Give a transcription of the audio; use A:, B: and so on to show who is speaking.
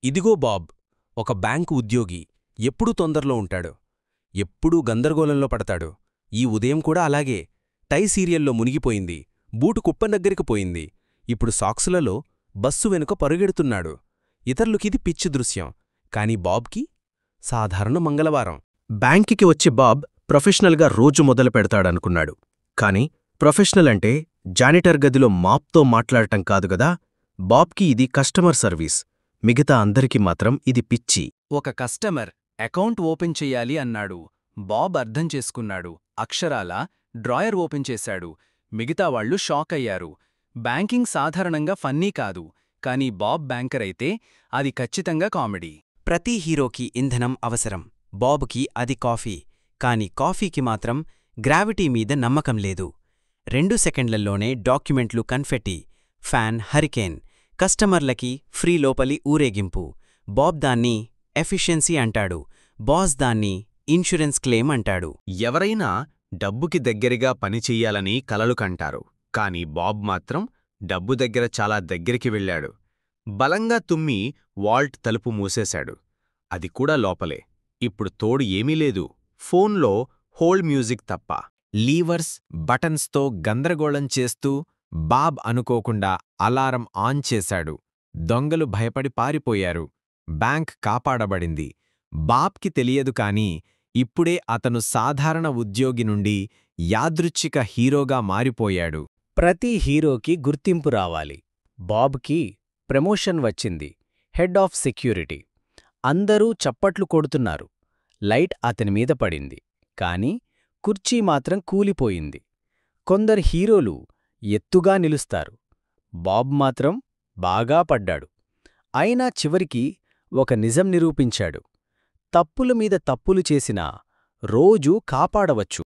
A: ఇదిగో బాబ్, ఒక బ్యాంకు ఉద్యోగి. ఎప్పుడూ తొందరలో ఉంటాడు. ఎప్పుడూ గందరగోళంలో పడతాడు. ఈ ఉదయం కూడా అలాగే. టై సీరియల్లో మునిగిపోయింది. బూటు కుప్పనగ్గరికి పోయింది. ఇప్పుడు సాక్సులలో బస్సు వెనుక పరుగెడుతున్నాడు. ఇతరులకిది పిచ్చి దృశ్యం. కాని బాబ్కి సాధారణ మంగళవారం.
B: బ్యాంకికి వచ్చే బాబ్ ప్రొఫెషనల్గా రోజు మొదలు పెడతాడనుకున్నాడు. కాని ప్రొఫెషనల్ అంటే జానిటర్ గదిలో మాప్తో మాట్లాడటం కాదుగదా. బాబ్కి ఇది కస్టమర్ సర్వీస్. మిగతా అందరికి మాత్రం ఇది పిచ్చి.
C: ఒక కస్టమర్ అకౌంట్ ఓపెన్ చెయ్యాలి అన్నాడు. బాబ్ అర్థం చేసుకున్నాడు. అక్షరాల డ్రాయర్ ఓపెన్ చేశాడు. మిగతా వాళ్లు షాక్ అయ్యారు. బ్యాంకింగ్ సాధారణంగా ఫన్నీ కాదు. కానీ బాబ్ బ్యాంకర్ అయితే అది ఖచ్చితంగా కామెడీ.
D: ప్రతి హీరోకి ఇంధనం అవసరం. బాబుకి అది కాఫీ. కాని కాఫీకి మాత్రం గ్రావిటీ మీద నమ్మకం లేదు. 2 సెకండ్లలోనే డాక్యుమెంట్లు కన్ఫెట్టి, ఫ్యాన్ హరికేన్, కస్టమర్లకి ఫ్రీ లోపలి ఊరేగింపు. బాబ్ దాన్ని ఎఫిషియన్సీ అంటాడు. బాస్ దాన్ని ఇన్సూరెన్స్ క్లెయిమ్ అంటాడు.
E: ఎవరైనా డబ్బుకి దగ్గరగా పనిచెయ్యాలని కలలు కంటారు. కాని బాబ్ మాత్రం డబ్బు దగ్గర చాలా దగ్గరికి వెళ్ళాడు. బలంగా తుమ్మి వాల్ట్ తలుపు మూసేశాడు. అది కూడా లోపలే. ఇప్పుడు తోడు ఏమీ లేదు. ఫోన్లో హోల్డ్ మ్యూజిక్ తప్ప.
F: లీవర్స్, బటన్స్తో గందరగోళం చేస్తూ బాబ్ అనుకోకుండా అలారం ఆన్ చేశాడు. దొంగలు భయపడి పారిపోయారు. బ్యాంక్ కాపాడబడింది. బాబ్కి తెలియదు కాని ఇప్పుడే అతను సాధారణ ఉద్యోగి నుండి యాదృచ్ఛిక హీరోగా మారిపోయాడు.
G: ప్రతి హీరోకి గుర్తింపు రావాలి. బాబ్కి ప్రమోషన్ వచ్చింది. Head of security. అందరూ చప్పట్లు కొడుతున్నారు. లైట్ అతనిమీద పడింది. కాని కుర్చీ మాత్రం కూలిపోయింది. కొందరు హీరోలు ఎత్తుగా నిలుస్తారు. బాబ్ మాత్రం బాగా పడ్డాడు. అయినా చివరికి ఒక నిజం నిరూపించాడు. తప్పుల మీద తప్పులు చేసినా రోజూ కాపాడవచ్చు.